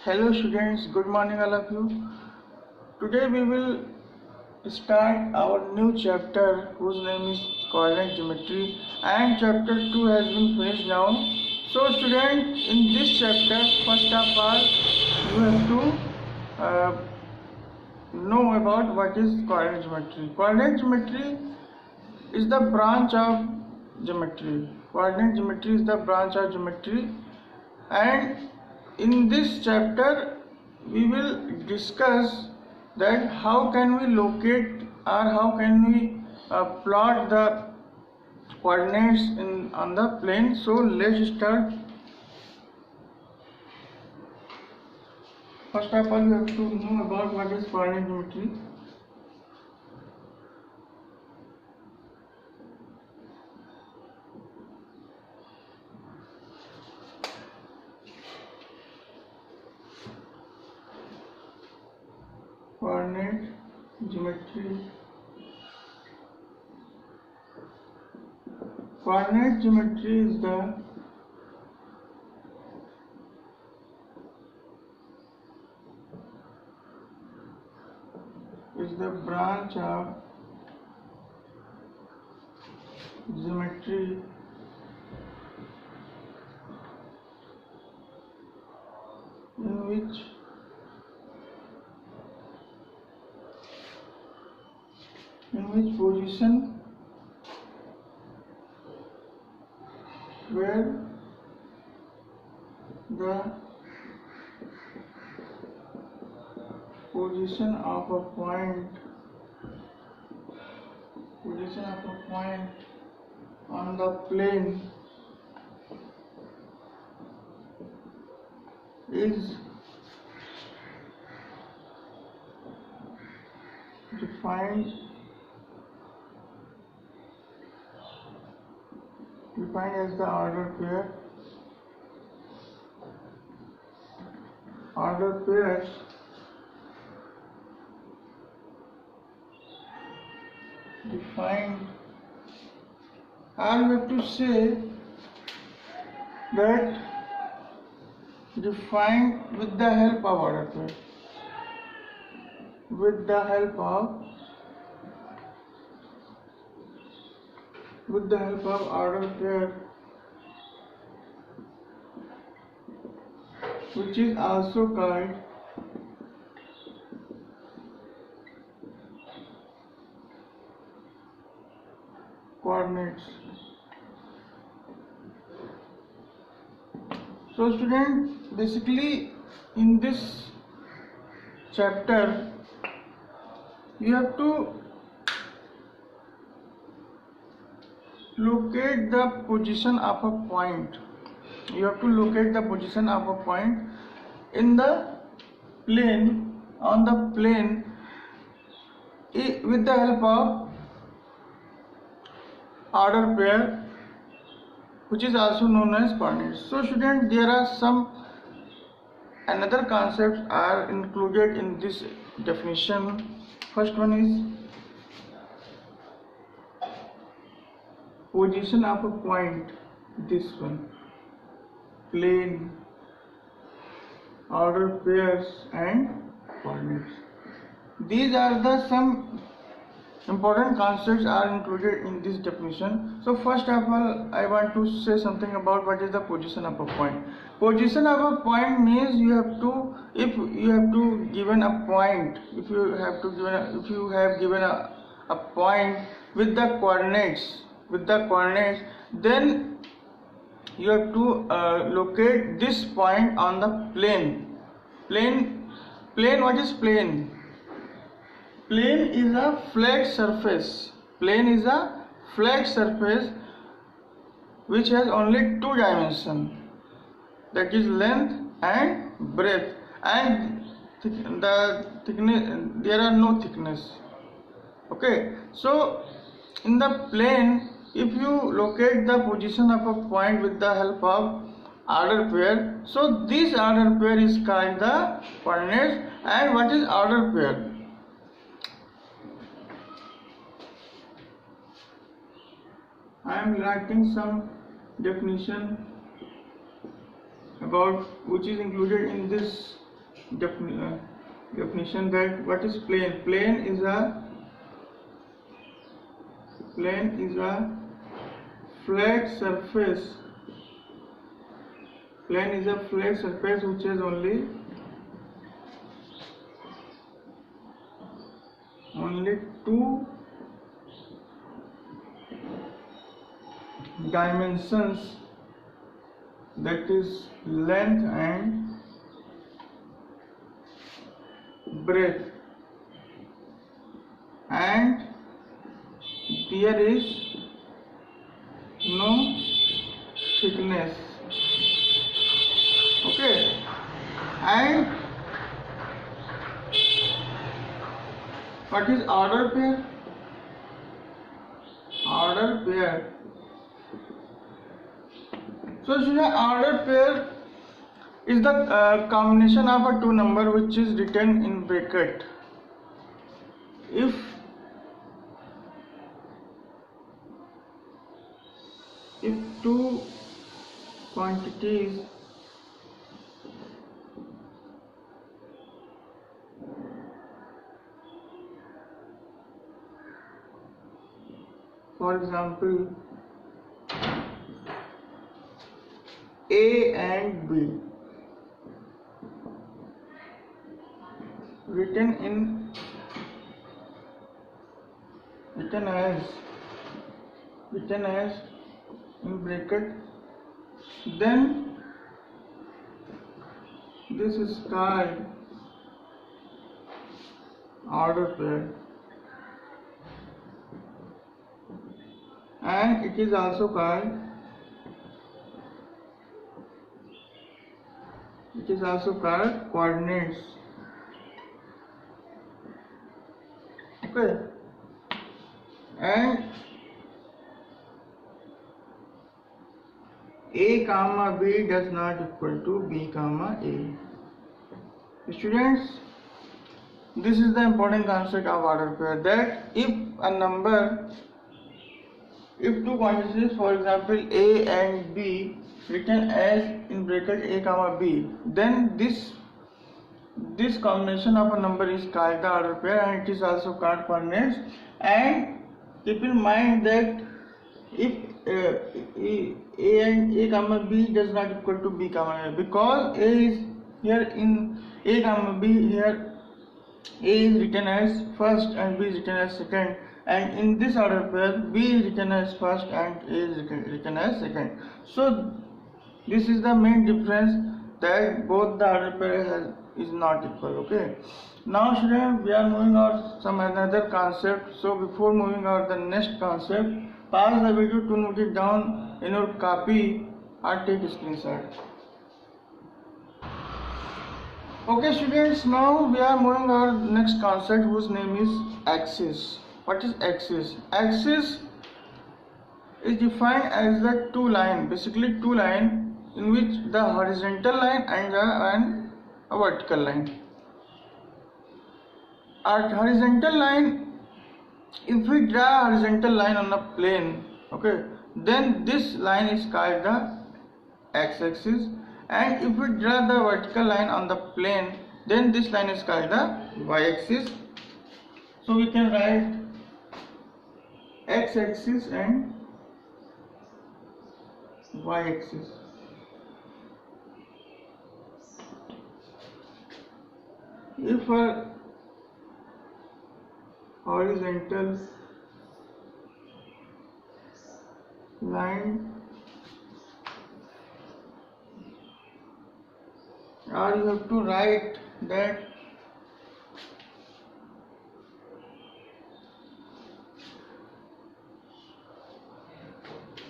Hello students, good morning all of you. Today we will start our new chapter whose name is coordinate geometry, and chapter 2 has been finished now. So student, in this chapter first of all you have to know about what is coordinate geometry. Coordinate geometry is the branch of geometry. Coordinate geometry is the branch of geometry, and in this chapter we will discuss that how can we locate or how can we plot the coordinates on the plane. So let's start. First of all, you have to know about what is coordinate geometry. Coordinate geometry. Coordinate geometry is the branch of geometry in which position where the position of a point on the plane is defined as the ordered pair. Ordered pairs defined, I have to say that defined with the help of ordered pair. With the help of ordered pair, which is also called coordinates. So student, basically in this chapter you have to locate the position of a point. You have to locate the position of a point in the plane, on the plane, with the help of ordered pair, which is also known as coordinates. So student, there are some another concepts are included in this definition. First one is position of a point, this one, plane, ordered pairs and coordinates. These are the some important concepts are included in this definition. So first of all, I want to say something about what is the position of a point. Position of a point means you have to, if you have to given a point, if you have given a point with the coordinates, then you have to locate this point on the plane. What is plane? Plane is a flat surface. Which has only two dimensions, that is length and breadth, and the thickness, there are no thickness. Okay, so in the plane, if you locate the position of a point with the help of ordered pair, so this ordered pair is called the coordinates. And what is ordered pair? I am writing some definition about which is included in this definition that what is plane. Plane is a flat surface. Plane is a flat surface which has only two dimensions, that is length and breadth, and there is no thickness. Okay, and what is order pair? Order pair. So order pair is the combination of a two number which is written in bracket. If two quantities for example A and B written as in bracket, then this is called order pair, and it is also called coordinates. Okay, and A comma B does not equal to B comma A. Students, this is the important concept of order pair, that if two quantities, for example A and B, written as in bracket A comma B, then this combination of a number is called the order pair, and it is also called coordinates. And keep in mind that if A comma B does not equal to B comma A, because A is here in A comma B, here A is written as first and B is written as second, and in this order pair B is written as first and A is written as second. So this is the main difference, that both the order pair is not equal. Okay, now students, we are moving on some another concept. So before moving on the next concept, pause the video to note it down in your copy or take a screenshot. Okay students, now we are moving on next concept whose name is axis. What is axis? Axis is defined as the two line in which the horizontal line and a vertical line. At horizontal line, if we draw a horizontal line on a plane, okay, then this line is called the x-axis, and if we draw the vertical line on the plane, then this line is called the y-axis. So we can write x-axis and y-axis. If a horizontal line, or you have to write that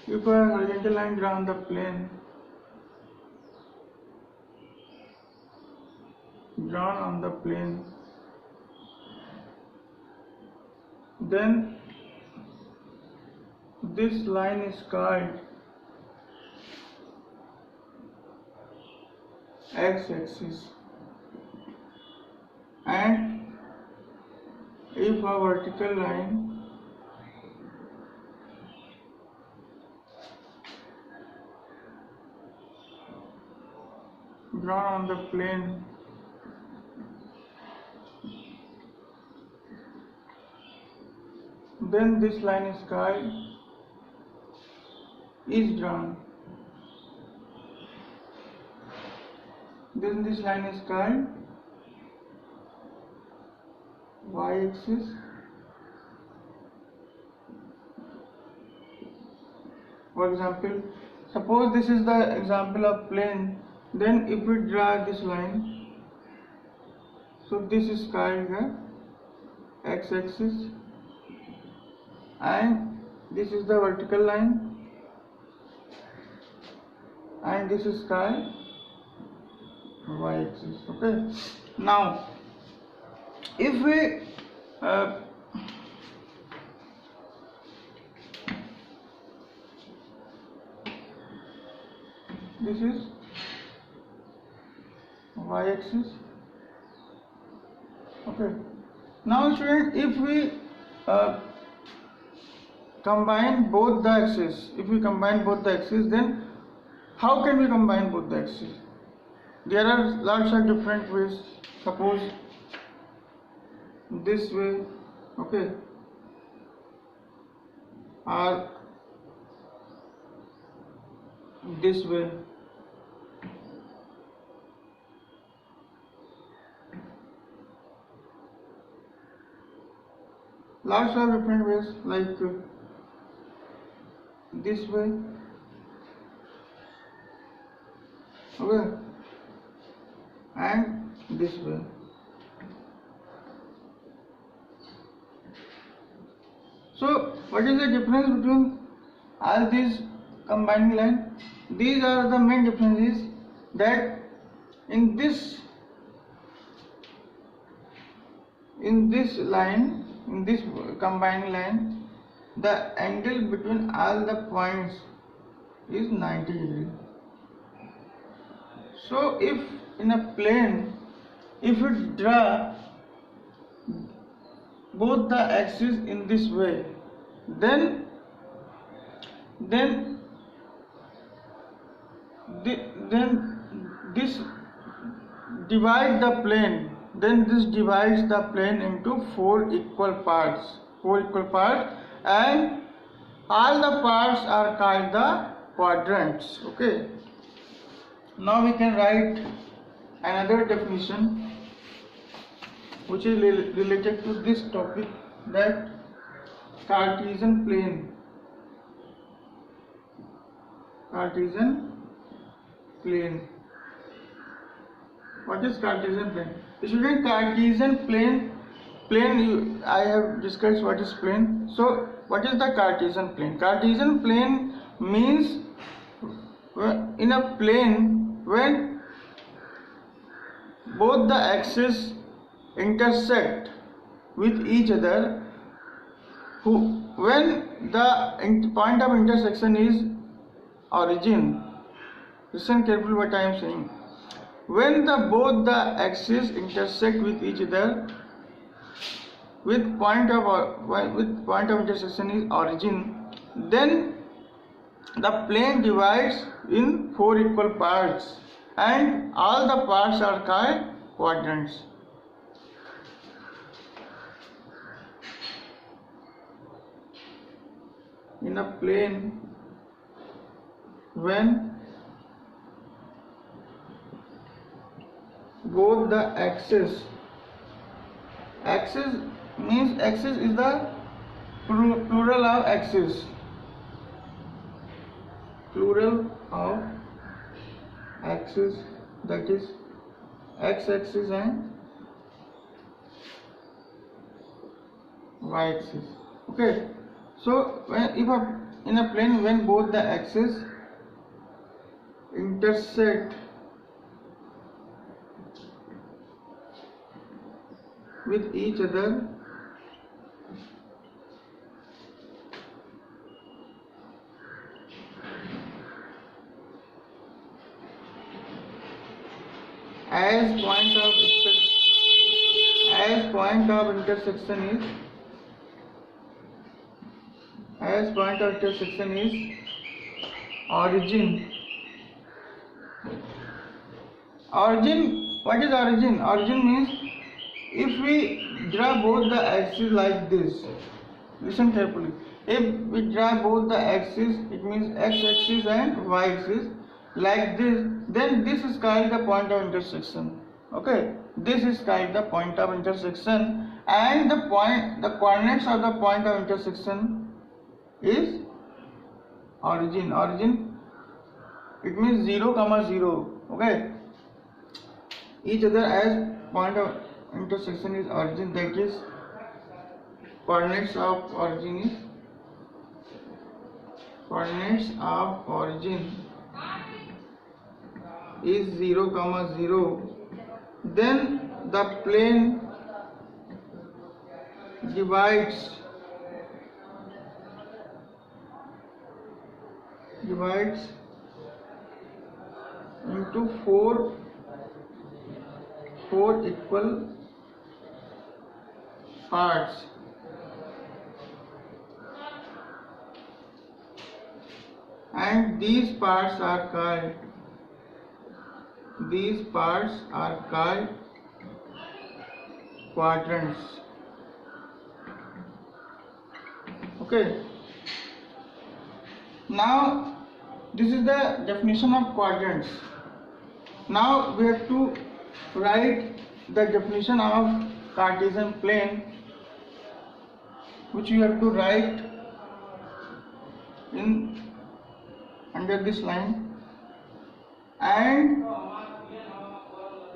if a horizontal line drawn on the plane, then this line is called x-axis, and if a vertical line drawn on the plane, then this line is called is drawn. Then this line is called y-axis. For example, suppose this is the example of plane, then if we draw this line, so this is called the x-axis, and this is the vertical line, and this is called y-axis. Okay. Now, if we this is y-axis. Okay. Now, student, if we combine both the axes, then how can we combine both the axes? There are lots of different ways. Suppose this way, okay, or this way. Lots of different ways, like this way, okay, and this way. So, what is the difference between all these combining lines? These are the main differences, that in this line, in this combining line, the angle between all the points is 90 degrees. So if in a plane, if we draw both the axes in this way, then this divide the plane, this divides the plane into four equal parts, and all the parts are called the quadrants. Okay. Now we can write another definition which is related to this topic, that Cartesian plane. What is Cartesian plane? Student, Cartesian plane I have discussed what is plane. So what is the Cartesian plane? Cartesian plane means in a plane when both the axes intersect with each other, when the point of intersection is origin. Listen carefully what I am saying. When both the axes intersect with each other, with point of intersection is origin, then the plane divides in four equal parts, and all the parts are called quadrants. In a plane, when both the axes means axis is the plural of axis, that is x-axis and y-axis. Okay. So in a plane when both the axes intersect with each other, as point of intersection is origin. What is origin? Origin means if we draw both the axes like this, Listen carefully. If we draw both the axes, it means x-axis and y-axis, like this, then this is called the point of intersection. Okay, this is called the point of intersection, and the coordinates of the point of intersection is origin. Origin, it means 0, 0. Okay, each other as point of intersection is origin, that is coordinates of origin is 0, 0. Then the plane divides into four equal parts, and these parts are called quadrants. Okay, now this is the definition of quadrants. Now we have to write the definition of Cartesian plane, which you have to write in under this line. And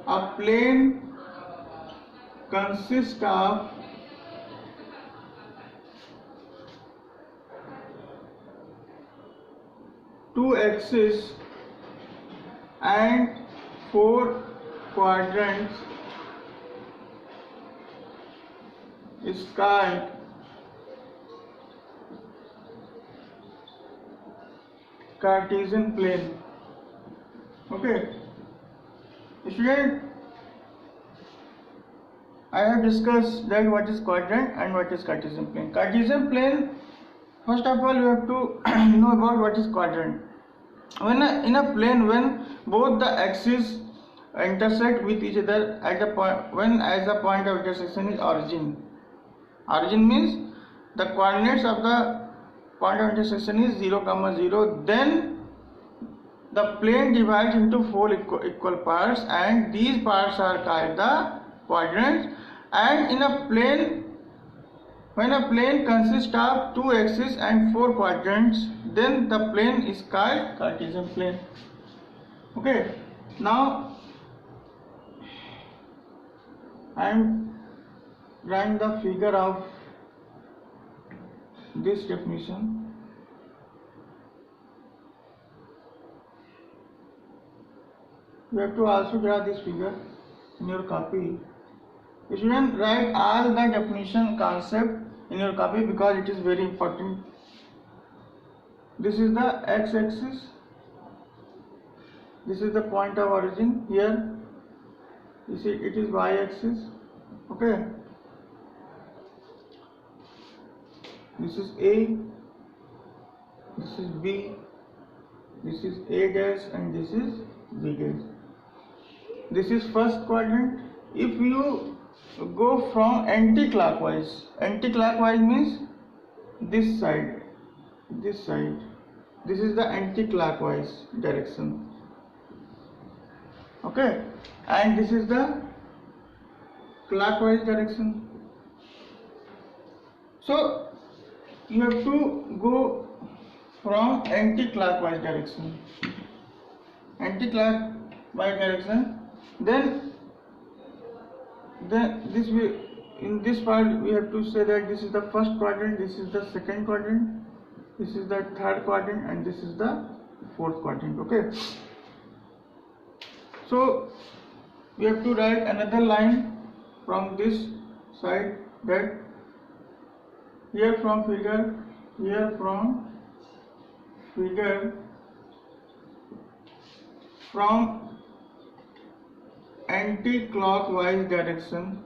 a plane consists of two axes and four quadrants is called Cartesian plane. Okay, student, I have discussed that what is quadrant and what is Cartesian plane. Cartesian plane, first of all you have to know about what is quadrant. In a plane, when both the axes intersect with each other at the point, as the point of intersection is origin. Origin means the coordinates of the point of intersection is 0, 0. Then the plane divides into four equal parts, and these parts are called the quadrants. And in a plane, when a plane consists of two axes and four quadrants, then the plane is called Cartesian plane. Okay, now I am drawing the figure of this definition. You have to also draw this figure in your copy. You shouldn't write all the definition concept in your copy because it is very important. This is the x-axis. This is the point of origin. Here, you see it is y-axis. Okay. This is A. This is B. This is A dash and this is B dash. This is first quadrant. If you go from anti-clockwise means this side. This is the anti-clockwise direction. Okay, and this is the clockwise direction. So you have to go from anti-clockwise direction. Then this will, in this part we have to say that this is the first quadrant, this is the second quadrant, this is the third quadrant, and this is the fourth quadrant. Okay, so we have to write another line from this side, that here from figure from anti-clockwise direction,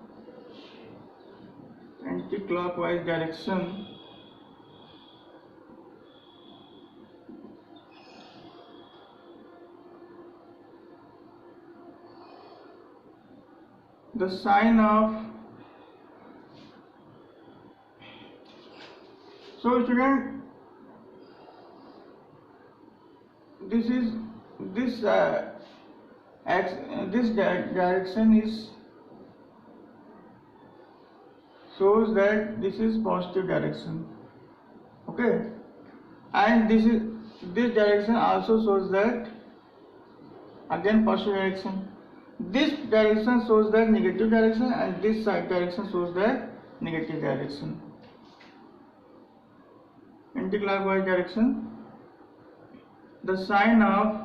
the sign of So student, this is this this direction is shows that this is positive direction, okay, and this direction also shows that again positive direction. This direction shows that negative direction, and this side direction shows that negative direction. Anti-clockwise direction. The sign of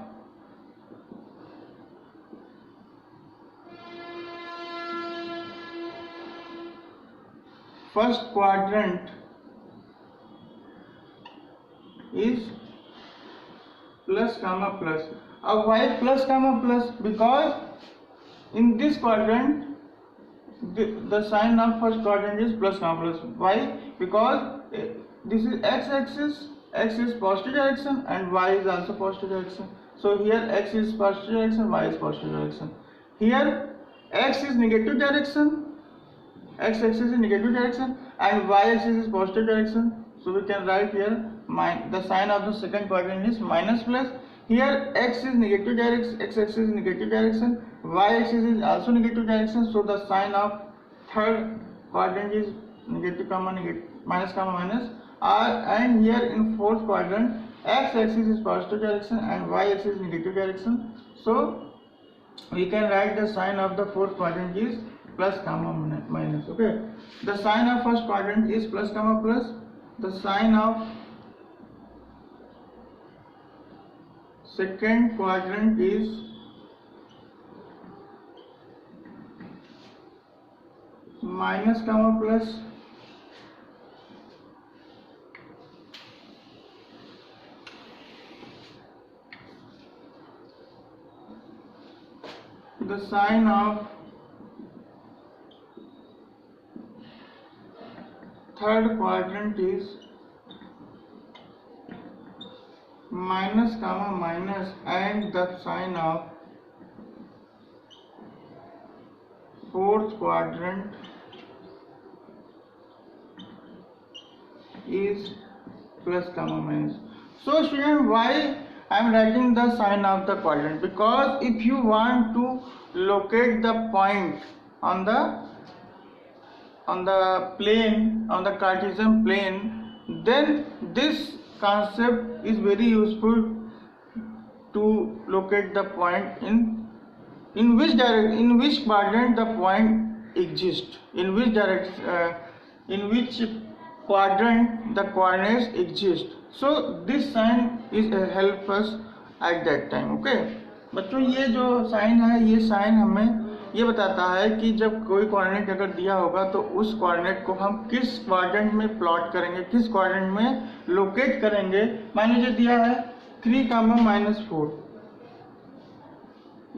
first quadrant is plus comma plus. Why plus comma plus? Because in this quadrant the sign of first quadrant is plus comma plus. Why? Because this is x-axis, x is positive direction and y is also positive direction. So here x is positive direction, y is positive direction. Here x is negative direction, x-axis is negative direction, and y-axis is positive direction. So we can write here the sign of the second quadrant is minus plus. Here x is negative direction, x-axis is negative direction, y-axis is also negative direction. So the sign of third quadrant is negative comma negative, minus comma minus. And here in fourth quadrant, x-axis is positive direction and y-axis is negative direction. So we can write the sign of the fourth quadrant is plus comma minus. Okay, the sign of first quadrant is plus comma plus. The sign of second quadrant is minus comma plus. The sign of third quadrant is minus comma minus, and the sign of fourth quadrant is plus comma minus. So student, why I am writing the sign of the quadrant? Because if you want to locate the point on the plane, on the Cartesian plane, then this concept is very useful to locate the point in which quadrant the point exists, in which quadrant the coordinates exist. So this sign is help us at that time. Okay बच्चों, ये जो sign है, ये sign हमें ये बताता है कि जब कोई कोऑर्डिनेट अगर दिया होगा तो उस कोऑर्डिनेट को हम किस क्वाड्रेंट में प्लॉट करेंगे, किस क्वाड्रेंट में लोकेट करेंगे. मान लीजिए दिया है 3, -4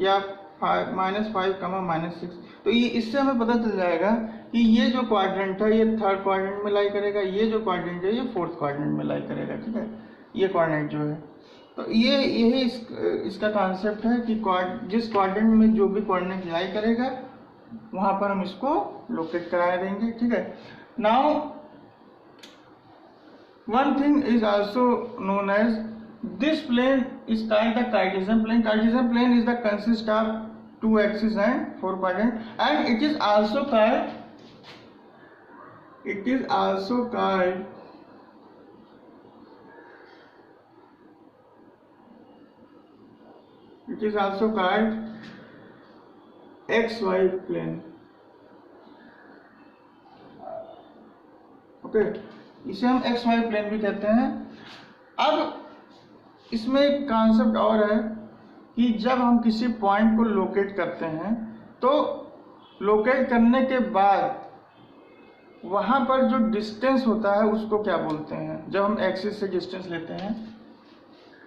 या -5, -6, तो ये इससे हमें पता चल जाएगा कि ये जो क्वाड्रेंट है ये थर्ड क्वाड्रेंट में लाई करेगा, ये जो क्वाड्रेंट है ये फोर्थ क्वाड्रेंट में लाई करेगा. ठीक है, ये क्वाड्रेंट जो है, तो ये यही इसका कॉन्सेप्ट है कि जिस क्वाड्रेंट में जो भी कोऑर्डिनेट लाई करेगा वहां पर हम इसको लोकेट करा देंगे. ठीक है. Now one thing is also known as this plane is called the Cartesian plane. Cartesian plane is the consist of 2 axes and 4 quadrant, and it is also called XY plane. Okay, इसे हम XY plane भी कहते हैं. अब इसमें एक concept और है कि जब हम किसी पॉइंट को लोकेट करते हैं तो लोकेट करने के बाद वहां पर जो डिस्टेंस होता है उसको क्या बोलते हैं. जब हम एक्सिस से डिस्टेंस लेते हैं,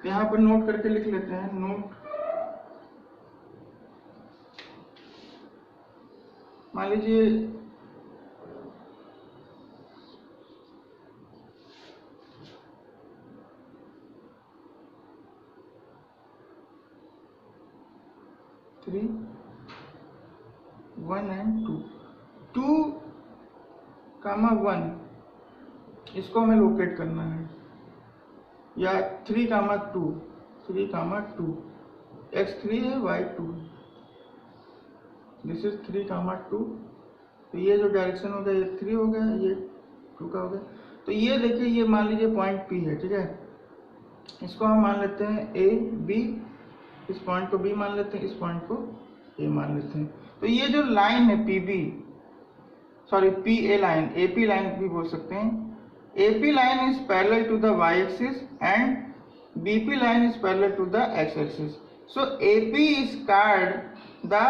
यहाँ पर नोट करके लिख लेते हैं. नोट, मान लीजिए थ्री 1 and 2, 2, 1 इसको हमें लोकेट करना है, या 3,2 x3 है y2, दिस इज 3,2। तो ये जो डायरेक्शन हो गया ये 3 हो गया, ये 2 का हो गया। तो ये देखिए, ये मान लीजिए पॉइंट P है, ठीक है। इसको हम मान लेते हैं A B, इस पॉइंट को B मान लेते हैं, इस पॉइंट को A मान लेते हैं। तो ये जो लाइन है PA लाइन, AP लाइन भी बोल सकते हैं। AP line is parallel to the y-axis and BP line is parallel to the x-axis. So AP is called the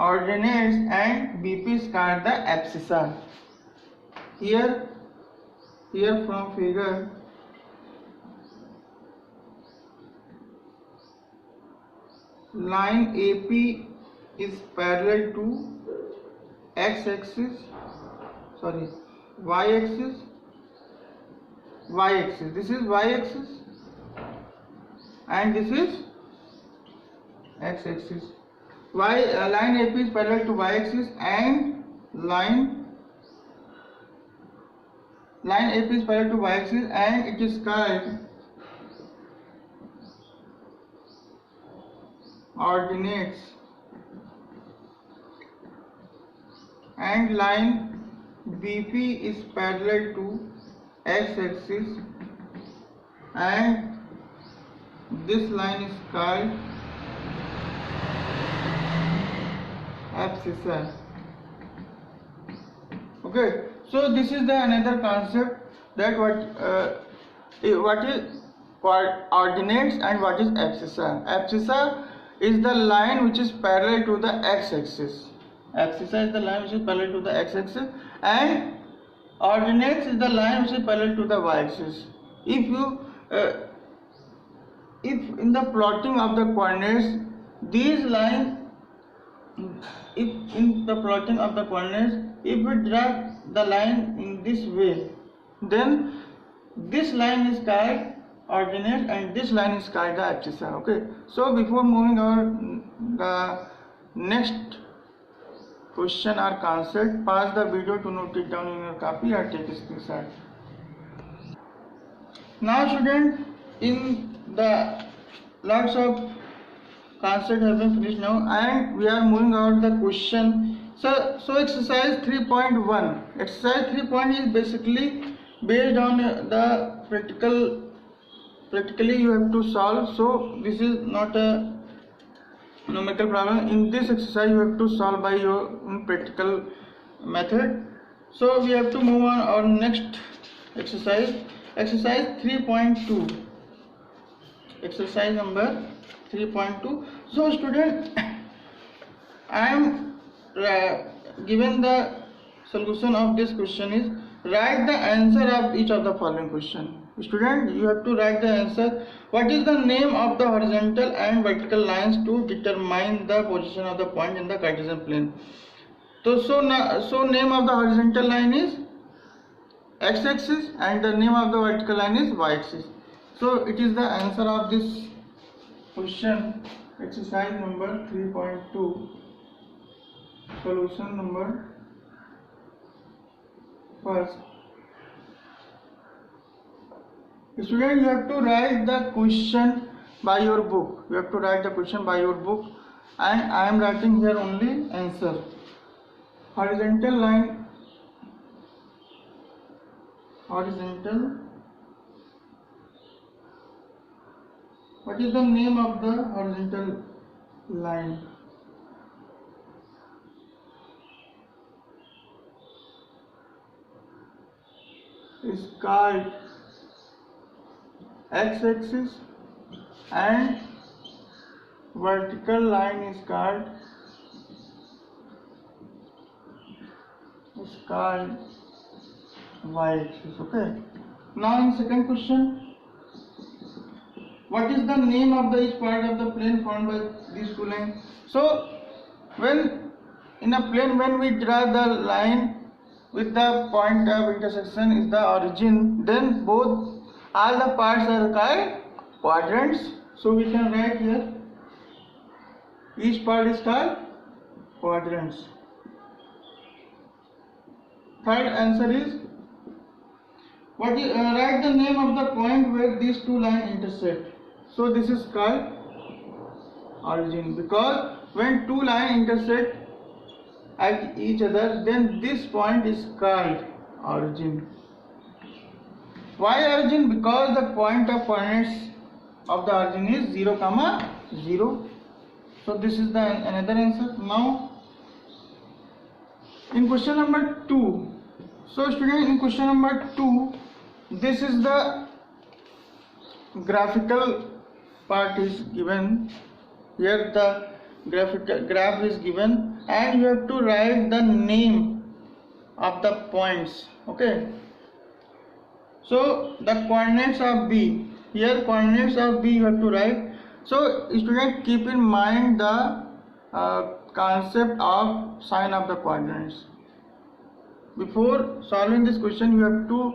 ordinates and BP is called the abscissa. Here from figure, line AP is parallel to x-axis, sorry, y-axis. This is y-axis and this is x-axis. Line AP is parallel to y-axis and line AP is parallel to y-axis and it is called ordinates, and line BP is parallel to x-axis and this line is called abscissa. Okay, so this is the another concept, that what is ordinates and what is abscissa. Abscissa is the line which is parallel to the x-axis. Abscissa is the line which is parallel to the x-axis and ordinates is the line which is parallel to the y-axis. If in the plotting of the coordinates, these lines, if in the plotting of the coordinates, if we draw the line in this way, then this line is called ordinate and this line is called the abscissa. Okay, so before moving on the next question or concept, pause the video to note it down in your copy or take a screenshot. Now student, in the lots of concept have been finished now and we are moving on the question. So exercise 3.1. Exercise 3.1 is basically based on the practically you have to solve. So this is not a numerical problem. In this exercise you have to solve by your practical method. So we have to move on our next exercise. Exercise 3.2. Exercise number 3.2. So student, I am given the solution of this question is, write the answer of each of the following question. Student, you have to write the answer. What is the name of the horizontal and vertical lines to determine the position of the point in the Cartesian plane? So name of the horizontal line is x-axis and the name of the vertical line is y-axis. So it is the answer of this question, exercise number 3.2. Solution number first. Student, you have to write the question by your book. You have to write the question by your book, and I am writing here only answer. Horizontal line, horizontal. What is the name of the horizontal line? Is called x-axis and vertical line is called y-axis. Okay. Now in second question, what is the name of the each part of the plane formed by these two lines? So when in a plane, when we draw the line with the point of intersection is the origin, then all the parts are called quadrants. So we can write here, each part is called quadrants. Third answer is, What is write the name of the point where these two lines intersect. So this is called origin, because when two lines intersect at each other, then this point is called origin. Why origin? Because the point of coordinates of the origin is 0, 0. So this is the another answer. Now in question number 2. So student, in question number 2, this is the graphical part is given. Here the graph is given, and you have to write the name of the points. Okay. So the coordinates of B. Here coordinates of B you have to write. So student, keep in mind the concept of sign of the coordinates. Before solving this question, you have to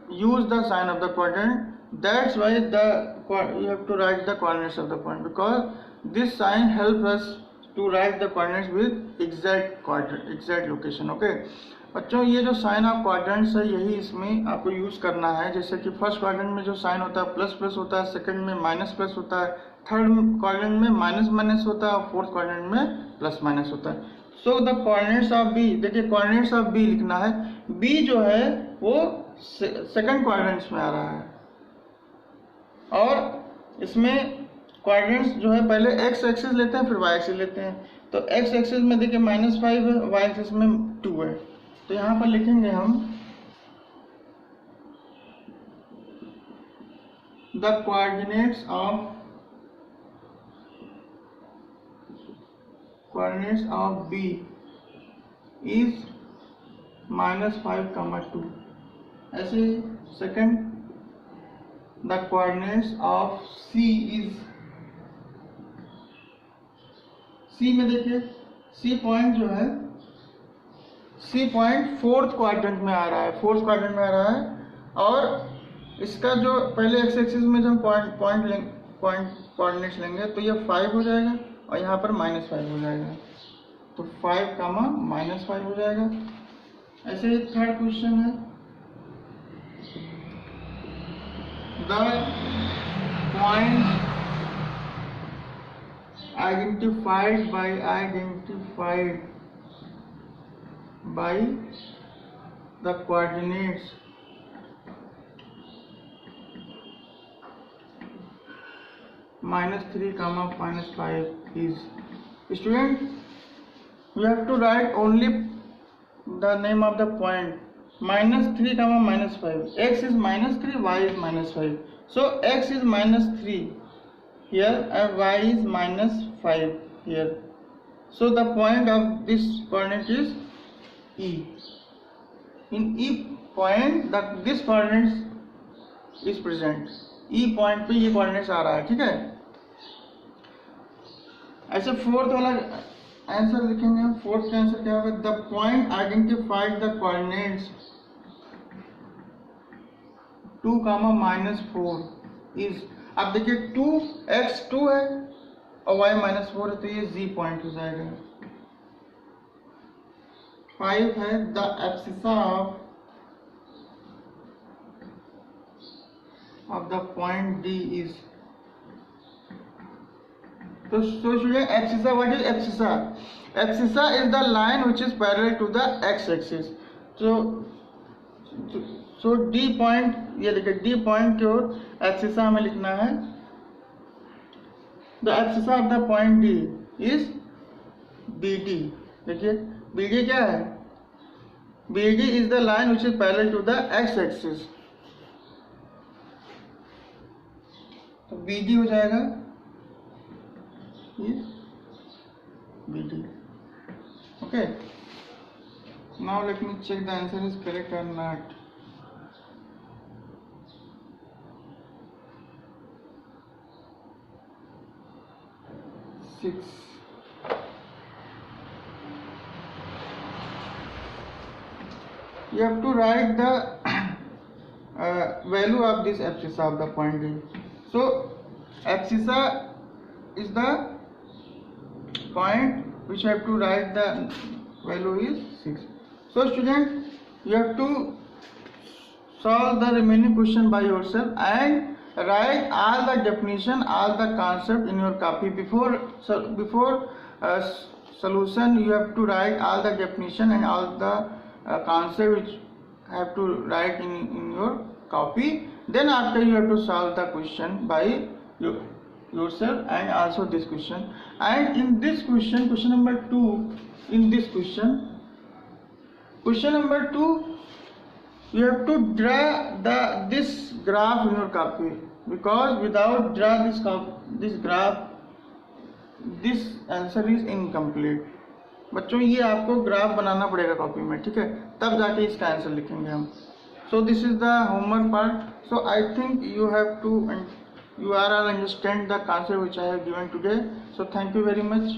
use the sign of the coordinate. That's why you have to write the coordinates of the point, because this sign helps us to write the coordinates with exact location. Okay बच्चों, ये जो sign of quadrants है यही इसमें आपको use करना है. जैसे कि फर्स्ट क्वाड्रेंट में जो साइन होता है प्लस प्लस होता है, सेकंड में माइनस प्लस होता है, थर्ड क्वाड्रेंट में माइनस माइनस होता है और फोर्थ क्वाड्रेंट में प्लस माइनस होता है. So the coordinates of B, देखिए कोऑर्डिनेट्स ऑफ बी लिखना है. बी जो है वो सेकंड क्वाड्रेंट्स में आ रहा है, और इसमें क्वाड्रेंट्स जो है पहले एक्स एक्सिस लेते हैं फिर वाई एक्सिस लेते हैं. तो एक्स एक्सिस में देखिए -5 है, वाई एक्सिस में 2 है. तो यहाँ पर लिखेंगे हम the coordinates of B is -5, 2. ऐसे ही second, the coordinates of C is, C में देखिए सी पॉइंट जो है, सी पॉइंट फोर्थ क्वाड्रेंट में आ रहा है, और इसका जो पहले एक्स एक्सिस में जब पॉइंट कोऑर्डिनेट्स लेंगे तो ये 5 हो जाएगा और यहाँ पर -5 हो जाएगा. तो 5, -5 हो जाएगा. ऐसे ही थर्ड क्वेश्चन है, the point identified by the coordinates -3, -5 is. Student, you have to write only the name of the point. -3, -5. X is -3, y is -5. So x is -3 here and y is -5 here. So the point of this coordinate is E. In E point this coordinate is present. E point पे ये coordinates आ रहा है. ठीक है. ऐसे fourth वाला answer लिखेंगे. Fourth का आंसर क्या होगा? The point identified the coordinates 2, -4 is. अब देखिए 2x 2 है और y -4 है, तो ये Z पॉइंट हो जाएगा. 5 है, the abscissa of the point D is. So student, abscissa, what is abscissa? Abscissa is the line which is parallel to the x-axis. So D point, ये देखिए D point की ओर abscissa में लिखना है. The abscissa of the point D is BD. देखिए BD क्या है? BD is the line which is parallel to the x-axis. तो BD हो जाएगा BD. Okay. Now let me check the answer is correct or not. Six. You have to write the value of this abscissa of the point D. So abscissa is the point which you have to write the value is 6. So student, you have to solve the remaining question by yourself and write all the definition, all the concept in your copy. Before solution, you have to write all the definition and all the concept which have to write in your copy. Then after you have to solve the question by yourself and also this question. And in this question, question number 2, in this question number 2, you have to draw this graph in your copy, because without draw this graph, this answer is incomplete. बच्चों ये आपको graph बनाना पड़ेगा copy में, ठीक है, तब जाके इसका आंसर लिखेंगे हम. So this is the homework part. So I think you are all understand the concept which I have given today. So thank you very much.